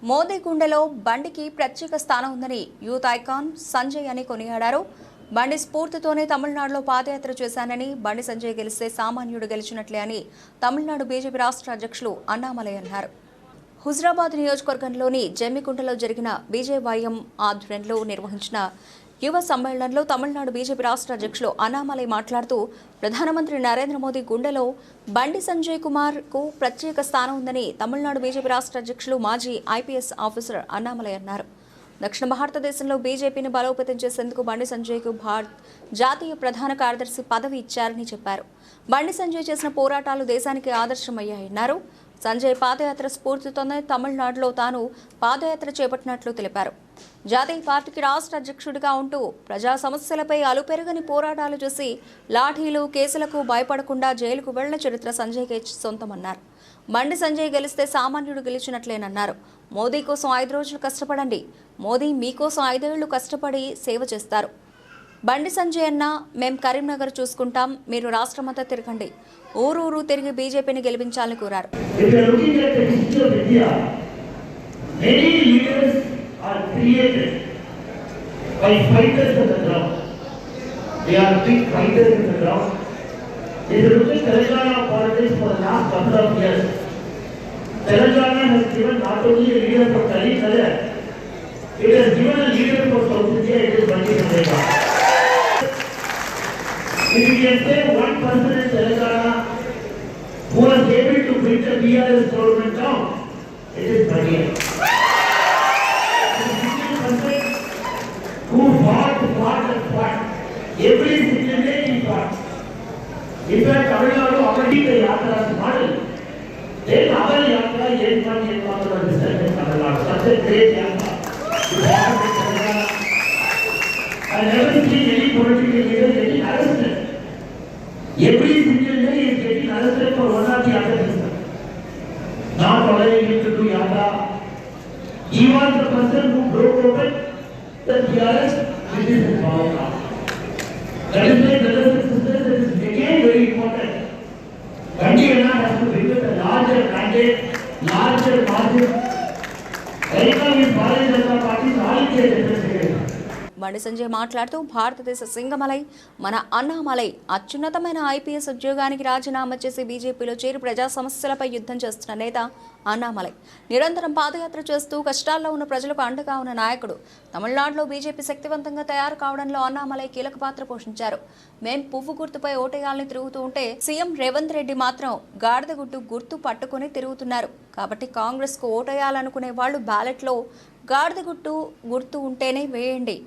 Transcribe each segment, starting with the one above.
మోదీ గుండెలో బండికి ప్రత్యేక స్థానం ఉందని యూత్ ఐకాన్ సంజయ్ అని కొనియాడారు. బండి స్ఫూర్తితోనే తమిళనాడులో పాదయాత్ర చేశానని, బండి సంజయ్ గెలిస్తే సామాన్యుడు గెలిచినట్లే అని తమిళనాడు బీజేపీ రాష్ట్ర అధ్యక్షులు అన్నామలై అన్నారు. హుజరాబాద్ నియోజకవర్గంలోని జమ్మికుంటలో జరిగిన బీజేవైఎం ఆధ్వర్యంలో నిర్వహించిన యువ సమ్మేళనంలో తమిళనాడు బీజేపీ రాష్ట్ర అధ్యక్షులు అన్నామలై మాట్లాడుతూ, ప్రధానమంత్రి నరేంద్ర మోదీ గుండెలో బండి సంజయ్ కుమార్ కు ప్రత్యేక స్థానం ఉందని తమిళనాడు బీజేపీ రాష్ట్ర అధ్యక్షులు మాజీ ఐపీఎస్ ఆఫీసర్ అన్నామలై అన్నారు. దక్షిణ భారతదేశంలో బీజేపీని బలోపేతం చేసేందుకు బండి సంజయ్కు జాతీయ ప్రధాన కార్యదర్శి పదవి ఇచ్చారని చెప్పారు. బండి సంజయ్ చేసిన పోరాటాలు దేశానికి ఆదర్శమయ్యాయన్నారు. సంజయ్ పాదయాత్ర స్ఫూర్తితోనే తమిళనాడులో తాను పాదయాత్ర చేపట్టినట్లు తెలిపారు. జాతీయ పార్టీకి రాష్ట్ర అధ్యక్షుడిగా ఉంటూ ప్రజా సమస్యలపై అలుపెరగని పోరాటాలు చేసి లాఠీలు కేసులకు భయపడకుండా జైలుకు వెళ్లిన చరిత్ర సంజయ్కే సొంతమన్నారు. బండి సంజయ్ గెలిస్తే సామాన్యుడు గెలిచినట్లేనన్నారు. మోదీ కోసం 5 రోజులు కష్టపడండి, మోదీ మీకోసం 5 ఏళ్లు కష్టపడి సేవ చేస్తారు. బండి సంజయ్ అన్న, మేం కరీంనగర్ చూసుకుంటాం, మీరు రాష్ట్రమంతా తిరగండి, ఊరూరు తిరిగి బీజేపీని గెలిపించాలని కోరారు. Telangana has given not only a leader for Kalinagar, it has given a leader for South India, it is Bandi Sanjay. If you can say one person in Telangana who was able to bring the BRS government down, it is Bandi. Who fought. Every single day he fought. In fact, Tamil Nadu already the Yatra model. Then our Yatra, Yenpan, Tamil Nadu, such a great Yatra. I never seen any political leader getting arrested. Every single day he is getting arrested for one or the other reason. Not allowing him to do Yatra. He was the person who broke open the BRS, which is his power. That is why, brothers and sisters, it is again very important. Bandi Anna has to bring a larger mandate, larger margin. Right now, his Bharatiya Janata Party is all India represented. Bandi Sanjay మాట్లాడుతూ, భారతదేశ సింగమలై మన అన్నామలై అత్యున్నతమైన IPS ఉద్యోగానికి రాజీనామా చేసి బీజేపీలో చేరి ప్రజా సమస్యలపై యుద్ధం చేస్తున్న నేత అన్నామలై. నిరంతరం పాదయాత్ర చేస్తూ కష్టాల్లో ఉన్న ప్రజలకు అండగా ఉన్న నాయకుడు. తమిళనాడులో బీజేపీ శక్తివంతంగా తయారు కావడంలో అన్నామలై కీలక పాత్ర పోషించారు. మేం పువ్వు గుర్తుపై ఓటేయాలని తిరుగుతూ ఉంటే సీఎం రేవంత్ రెడ్డి మాత్రం గాడిదగుడ్డు గుర్తు పట్టుకుని తిరుగుతున్నారు. కాబట్టి కాంగ్రెస్ కు ఓటేయాలనుకునే వాళ్ళు బ్యాలెట్లో గాడిదగుట్టు గుర్తు ఉంటేనే వేయండి.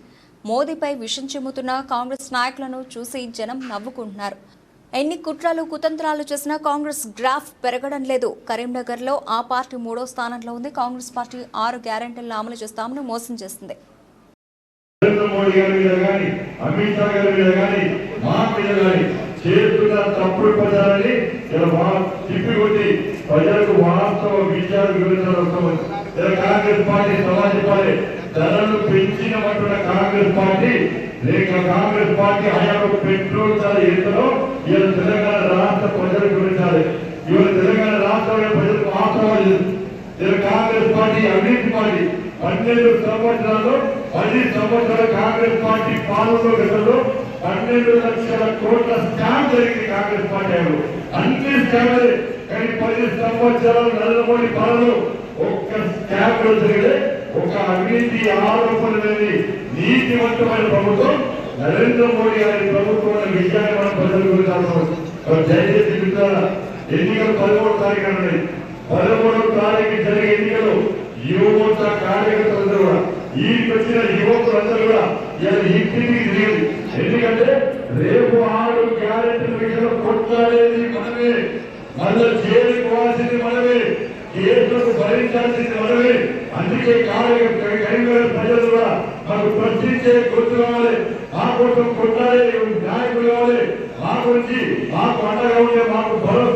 మోదీపై విషం చిమ్ముతున్న కాంగ్రెస్ నాయకులను చూసి జనం నవ్వుకుంటున్నారు. ఎన్ని కుట్రలు కుతంత్రాలు చేసినా కాంగ్రెస్ గ్రాఫ్ పెరగడం లేదు. కరీంనగర్లో ఆ పార్టీ 3వ స్థానంలో ఉంది. కాంగ్రెస్ పార్టీ 6 గ్యారెంటీలను అమలు చేస్తామని మోసం చేస్తుంది. చేస్తున్న తప్పుడు ప్రచారాన్ని తిప్పికొట్టి ప్రజలకు వాస్తవ విషయాలు వివరించడం. కాంగ్రెస్ పార్టీ సమాజపడే ధరలు పెంచినమంటున్న కాంగ్రెస్ పార్టీ లేక కాంగ్రెస్ పార్టీ హయాంలో పెట్రోల్ ధర ఎంతలో ఇవాళ తెలంగాణ రాష్ట్ర ప్రజలకు వివరించాలి. ఇవాళ తెలంగాణ రాష్ట్రంలో ప్రజలకు వాస్తవాలు. కాంగ్రెస్ పార్టీ అవినీతి పార్టీ 12 సంవత్సరాల్లో 10 సంవత్సరాల కాంగ్రెస్ పార్టీ పాలనలో గతంలో 12 లక్షల కోట్ల స్కామ్ జరిగింది. కాంగ్రెస్ పార్టీ అన్ని స్కామ్లే. కానీ 10 సంవత్సరాలు నరేంద్ర మోడీ పాలనలో ఒక్క స్కామ్ లో జరిగే ఒక అవినీతి ఆరోపణ లేని నీతివంతమైన ప్రభుత్వం నరేంద్ర మోడీ గారి ప్రభుత్వం అనే విషయాన్ని మనం ప్రజలు గురించి దయచేసి మిత్రులారా, ఎన్నికలు 13వ తారీఖు ఉన్నాయి. 13వ తారీఖు జరిగే ఎన్నికలు యువత కార్యకర్తలందరూ కూడా ఈకి వచ్చిన యువకులందరూ కూడా ఇలా ఇంటికి తిరిగి. ఎందుకంటే రేపు 6 గ్యారెంటీల విషయంలో కొట్లాడేది మనమే, మళ్ళీ జైలుకు పోవాల్సింది మనమే, కేసులకు భరించాల్సింది మనమే. అందుకే కరీంనగర్ ప్రజలు కూడా మాకు ప్రశ్నించే గుర్తు కావాలి, మా కోసం కొట్లాడే నాయకులు కావాలి, మా గురించి మాకు అండగా ఉండే మాకు భరోసా